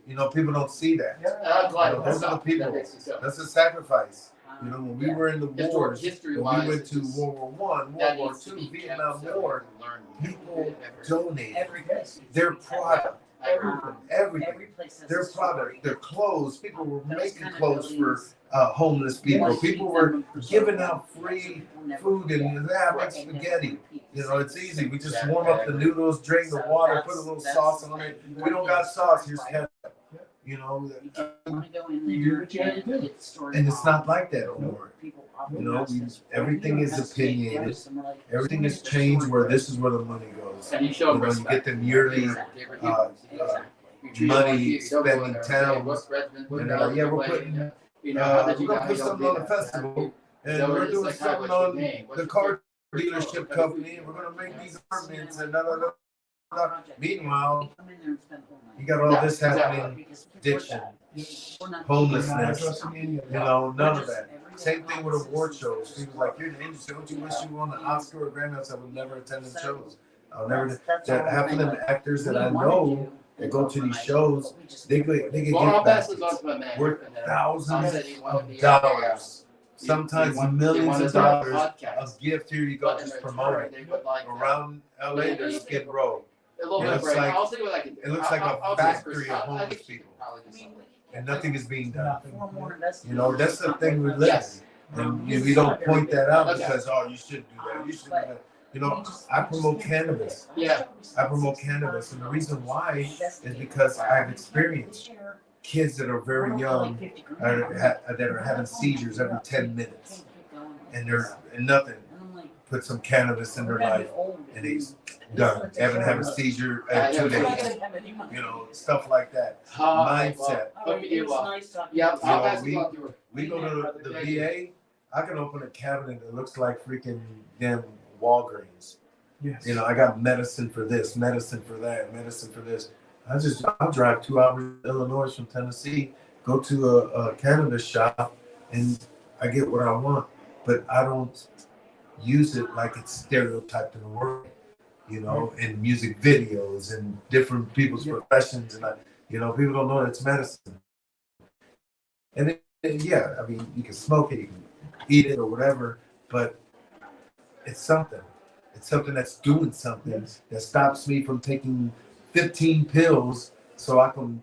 You know, people don't see that. I'm glad. You know, those are the people. That makes me so. That's a sacrifice. You know, when we were in the wars, when History-wise, we went it's to just- World War One, that World War needs to Two, be kept Vietnam so War, we can learn people every- donated their product Everything. Every place has Their a story. product, their clothes. People were Those making kind of clothes for buildings, homeless people. once you People keep were them and preserve giving them, out free we'll never food and forget. that Right. makes And never spaghetti. repeat You the know, it's same easy. We just mistake. warm up the noodles, drain the So water, put a little that's sauce the on it. thing. We don't got sauce. Here's Right. ketchup. You know, You wanna go in You do there what you have to do. and get the story and it's wrong. not like that anymore. People You know, often ask us, everything "Well, you is investigate the opinionated. others," and we're like, Everything "Where's has the changed story?" where this is where the money goes. And you show You know, you respect. get them yearly Exactly. Exactly. You treat it like money you don't go in spending there and say, towns. "What's Redmond? What And dollars yeah, you we're play?" putting, You know, how did we're you gonna how put you something do on the that? festival, and So we're it's doing like, hi, something what's your on name? What's the your car favorite dealership color? company, and we're gonna make these apartments and da da da. Meanwhile, We come in there and spend the whole night. you got all Yeah, this happening, exactly. Because we're addiction, that. We're not- homelessness, We're not addressing any of you that. know, none We're of just that. everyday Same thing with award citizens. shows. People like, you're in the industry, don't you wish you won an Oscar or Grammys? I would never attend the shows. I'll never. That's That all half of them I actors that we I wanna know do that go to these overnight, shows, but we just they can't get afford they it. get Well, gift I'll pass this on baskets to my manager. worth and then thousands Tom said he wanted of me to- dollars, They sometimes want millions of start a dollars podcast. of gift. Here you go, But in just return, promote it. they would like Around LA, there's Skid Row, a little It bit of looks break. like- I'll see what I can do. it looks like a I'll see if factory Chris- of I homeless think she people. could probably do something. and nothing is being done. Nothing. For more You know, that's the thing we live Yes. in. And we don't point that out Okay. because, oh, you should do that, you should do that. You know, I promote cannabis. Yeah. I promote cannabis, and the reason why is because I've experienced kids that are very young that are having seizures every 10 minutes, and nothing. Put some cannabis in their life, and he's done. They haven't had a seizure in 2 days. You know, stuff like that. Mindset. Hope you do well. Yeah, Yeah, I'll know, pass this on to her. We go to the VA. I can open a cabinet that looks like freaking damn Walgreens. Yes. You know, I got medicine for this, medicine for that, medicine for this. I'll drive 2 hours to Illinois from Tennessee, go to a cannabis shop, and I get what I want. But I don't use it like it's stereotyped in the world, you know, in music videos and different people's professions. And people don't know it's medicine. And yeah, I mean, you can smoke it, you can eat it or whatever, but it's something. It's something that's doing something that stops me from taking 15 pills so I can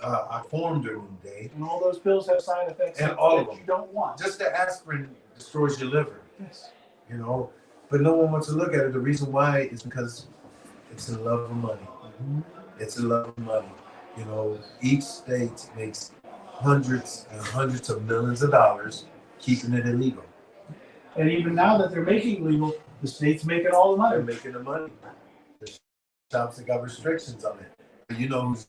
I form during the day. And all those pills have side effects And that all of them. you don't want. Just the aspirin destroys your liver, Yes. you know. But no one wants to look at it. The reason why is because it's the love of money. It's the love of money. You know, each state makes hundreds and hundreds of millions of dollars keeping it illegal. And even now that they're making legal, the state's making all the They're money. making the money. The shops that got restrictions on it. You know who's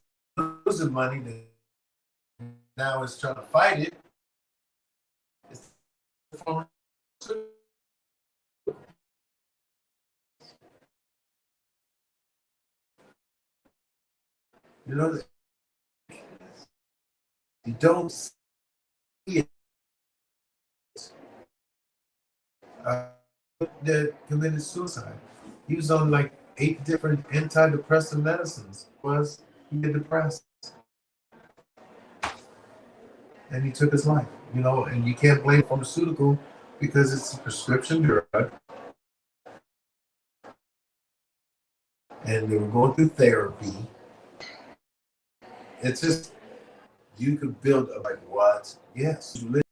losing money that now is trying to fight it? It's the pharmaceutical. You know, you don't see it. That committed suicide. He was on like 8 different antidepressant medicines. He was depressed, and he took his life. You know, and you can't blame pharmaceutical because it's a prescription drug, and they were going through therapy. It's just you could build a like what? Yes, you live.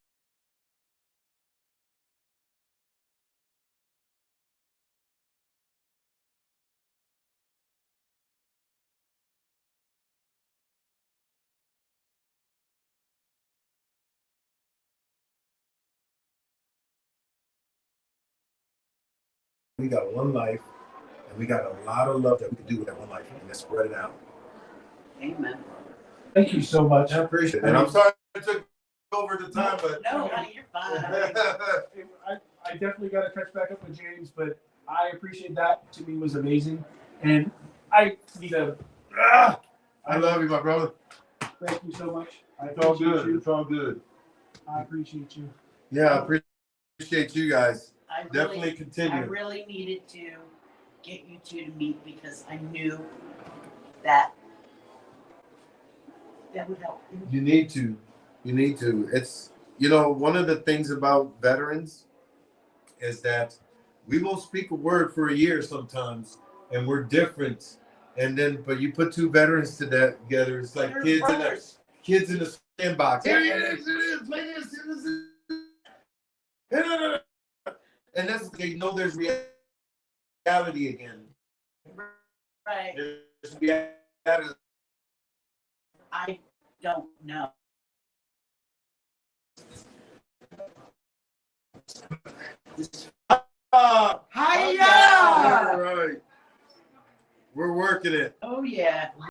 We got one life, and we got a lot of love that we can do with that one life, and let's spread it out. Amen. Thank you so much. I appreciate it. And I'm sorry I took over the time, but No, honey, you're fine. I definitely got to catch back up with James, but I appreciate that. To me, was amazing, and I need a. I love you, my brother. Thank you so much. I It's all appreciate good. you. It's all good. I appreciate you. Yeah, I appreciate you guys. I Definitely really, I continue. really needed to get you two to meet because I knew that would help. You need to. You need to. It's, one of the things about veterans is that we won't speak a word for a year sometimes, and we're different And then, but you put two veterans together, it's like They're kids brothers. kids in the sandbox. Here it is, play this. And that's they know there's reality again. Right. There's reality. I don't know. Hiya! All right. We're working it. Oh yeah.